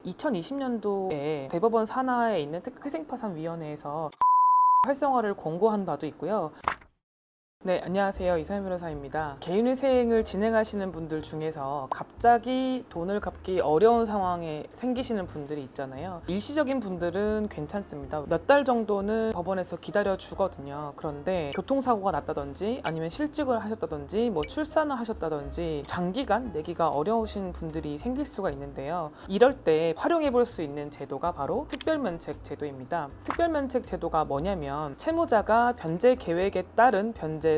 2020년도에 대법원 산하에 있는 회생파산위원회에서 활성화를 권고한 바도 있고요. 네, 안녕하세요. 이서연 변호사입니다. 개인회생을 진행하시는 분들 중에서 갑자기 돈을 갚기 어려운 상황에 생기시는 분들이 있잖아요. 일시적인 분들은 괜찮습니다. 몇 달 정도는 법원에서 기다려 주거든요. 그런데 교통사고가 났다든지 아니면 실직을 하셨다든지 출산을 하셨다든지 장기간 내기가 어려우신 분들이 생길 수가 있는데요. 이럴 때 활용해 볼 수 있는 제도가 바로 특별면책 제도입니다. 특별면책 제도가 뭐냐면 채무자가 변제 계획에 따른 변제를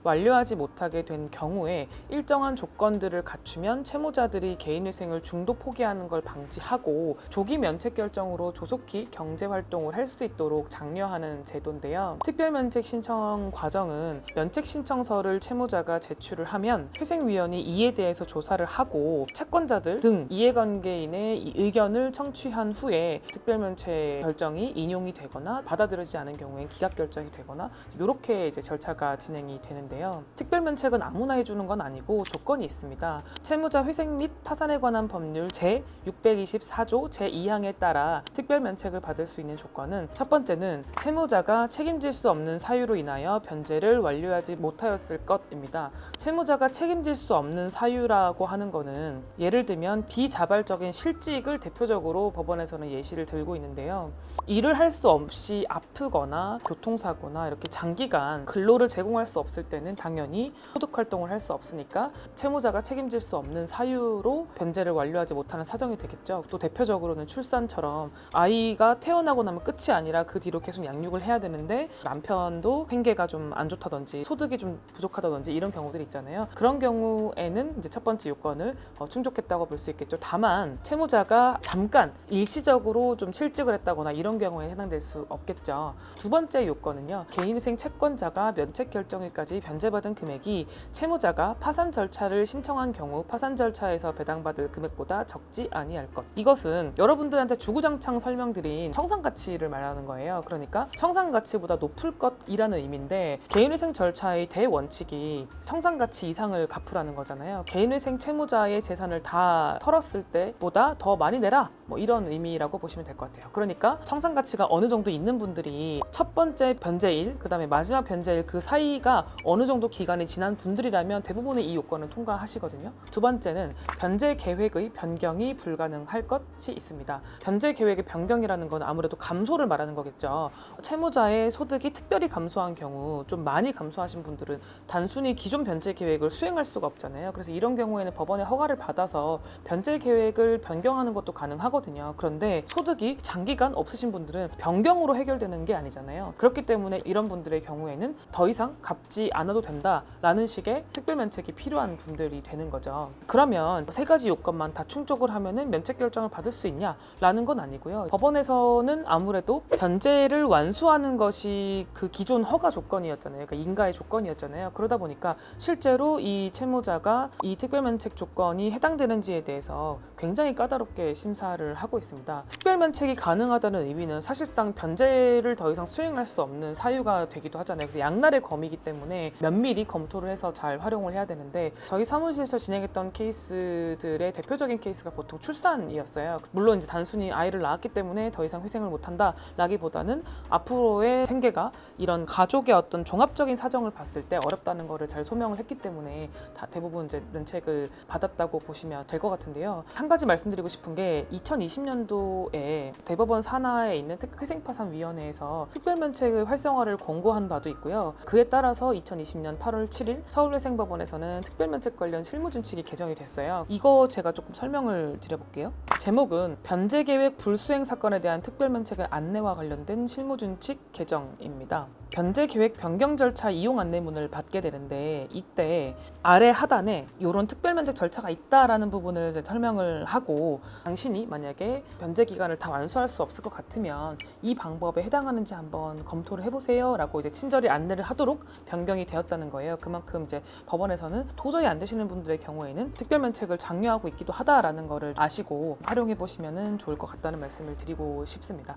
완료하지 못하게 된 경우에 일정한 조건들을 갖추면 채무자들이 개인회생을 중도 포기하는 걸 방지하고 조기 면책 결정으로 조속히 경제활동을 할 수 있도록 장려하는 제도인데요. 특별면책 신청 과정은 면책 신청서를 채무자가 제출을 하면 회생위원이 이에 대해서 조사를 하고 채권자들 등 이해관계인의 의견을 청취한 후에 특별면책 결정이 인용이 되거나 받아들여지지 않은 경우엔 기각결정이 되거나 이렇게 절차가 진행이 되는데요. 특별면책은 아무나 해주는 건 아니고 조건이 있습니다. 채무자 회생 및 파산에 관한 법률 제624조 제2항에 따라 특별면책을 받을 수 있는 조건은 첫 번째는 채무자가 책임질 수 없는 사유로 인하여 변제를 완료하지 못하였을 것입니다. 채무자가 책임질 수 없는 사유라고 하는 거는 예를 들면 비자발적인 실직을 대표적으로 법원에서는 예시를 들고 있는데요. 일을 할 수 없이 아프거나 교통사고나 이렇게 장기간 근로를 제공할 수 없을 때는 당연히 소득활동을 할 수 없으니까 채무자가 책임질 수 없는 사유로 변제를 완료하지 못하는 사정이 되겠죠. 또 대표적으로는 출산처럼 아이가 태어나고 나면 끝이 아니라 그 뒤로 계속 양육을 해야 되는데 남편도 생계가 좀 안 좋다든지 소득이 좀 부족하다든지 이런 경우들이 있잖아요. 그런 경우에는 이제 첫 번째 요건을 충족했다고 볼 수 있겠죠. 다만 채무자가 잠깐 일시적으로 좀 실직을 했다거나 이런 경우에 해당될 수 없겠죠. 두 번째 요건은요. 개인회생 채권자가 면책 결정일까지 변제받은 금액이 채무자가 파산 절차를 신청한 경우 파산 절차에서 배당받을 금액보다 적지 아니할 것. 이것은 여러분들한테 주구장창 설명드린 청산가치를 말하는 거예요. 그러니까 청산가치보다 높을 것이라는 의미인데 개인회생 절차의 대원칙이 청산가치 이상을 갚으라는 거잖아요. 개인회생 채무자의 재산을 다 털었을 때보다 더 많이 내라. 이런 의미라고 보시면 될 것 같아요. 그러니까 청산가치가 어느 정도 있는 분들이 첫 번째 변제일, 그 다음에 마지막 변제일 그 사이가 어느 정도 기간이 지난 분들이라면 대부분의 이 요건을 통과하시거든요. 두 번째는 변제 계획의 변경이 불가능할 것이 있습니다. 변제 계획의 변경이라는 건 아무래도 감소를 말하는 거겠죠. 채무자의 소득이 특별히 감소한 경우 좀 많이 감소하신 분들은 단순히 기존 변제 계획을 수행할 수가 없잖아요. 그래서 이런 경우에는 법원의 허가를 받아서 변제 계획을 변경하는 것도 가능하거든요. 그런데 소득이 장기간 없으신 분들은 변경으로 해결되는 게 아니잖아요. 그렇기 때문에 이런 분들의 경우에는 더 이상 갚지 않아도 된다라는 식의 특별면책이 필요한 분들이 되는 거죠. 그러면 세 가지 요건만 다 충족을 하면은 면책 결정을 받을 수 있냐라는 건 아니고요. 법원에서는 아무래도 변제를 완수하는 것이 그 기존 허가 조건이었잖아요. 그러니까 인가의 조건이었잖아요. 그러다 보니까 실제로 이 채무자가 이 특별면책 조건이 해당되는지에 대해서 굉장히 까다롭게 심사를 하고 있습니다. 특별면책이 가능하다는 의미는 사실상 변제를 더 이상 수행할 수 없는 사유가 되기도 하잖아요. 그래서 양날의 검이기 때문에 면밀히 검토를 해서 잘 활용을 해야 되는데 저희 사무실에서 진행했던 케이스들의 대표적인 케이스가 보통 출산이었어요. 물론 이제 단순히 아이를 낳았기 때문에 더 이상 회생을 못한다 라기보다는 앞으로의 생계가 이런 가족의 어떤 종합적인 사정을 봤을 때 어렵다는 거를 잘 소명을 했기 때문에 다 대부분 이제 면책을 받았다고 보시면 될 것 같은데요. 한 가지 말씀드리고 싶은 게 2020년도에 대법원 산하에 있는 회생파산위원회에서 특별면책의 활성화를 권고한 바도 있고요. 그에 따라서 2020년 8월 7일 서울회생법원에서는 특별면책 관련 실무준칙이 개정이 됐어요. 이거 제가 조금 설명을 드려볼게요. 제목은 변제계획 불수행 사건에 대한 특별면책의 안내와 관련된 실무준칙 개정입니다. 변제계획 변경 절차 이용 안내문을 받게 되는데 이때 아래 하단에 이런 특별면책 절차가 있다라는 부분을 이제 설명을 하고 당신이 만약에 변제 기간을 다 완수할 수 없을 것 같으면 이 방법에 해당하는지 한번 검토를 해보세요 라고 이제 친절히 안내를 하도록 변경이 되었다는 거예요. 그만큼 이제 법원에서는 도저히 안 되시는 분들의 경우에는 특별면책을 장려하고 있기도 하다라는 거를 아시고 활용해 보시면 좋을 것 같다는 말씀을 드리고 싶습니다.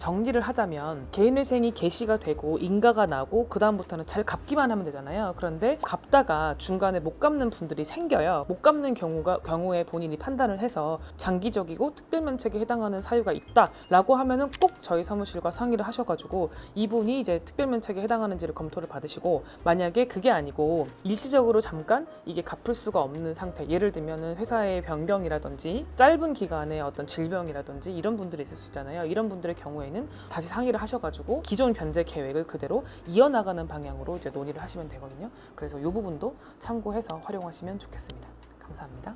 정리를 하자면 개인회생이 개시가 되고 인가가 나고 그 다음부터는 잘 갚기만 하면 되잖아요. 그런데 갚다가 중간에 못 갚는 분들이 생겨요. 못 갚는 경우에 본인이 판단을 해서 장기적이고 특별면책에 해당하는 사유가 있다라고 하면은 꼭 저희 사무실과 상의를 하셔가지고 이분이 이제 특별면책에 해당하는지를 검토를 받으시고, 만약에 그게 아니고 일시적으로 잠깐 이게 갚을 수가 없는 상태, 예를 들면은 회사의 변경이라든지 짧은 기간의 어떤 질병이라든지 이런 분들이 있을 수 있잖아요. 이런 분들의 경우에는 다시 상의를 하셔가지고 기존 변제 계획을 그대로 이어나가는 방향으로 이제 논의를 하시면 되거든요. 그래서 이 부분도 참고해서 활용하시면 좋겠습니다. 감사합니다.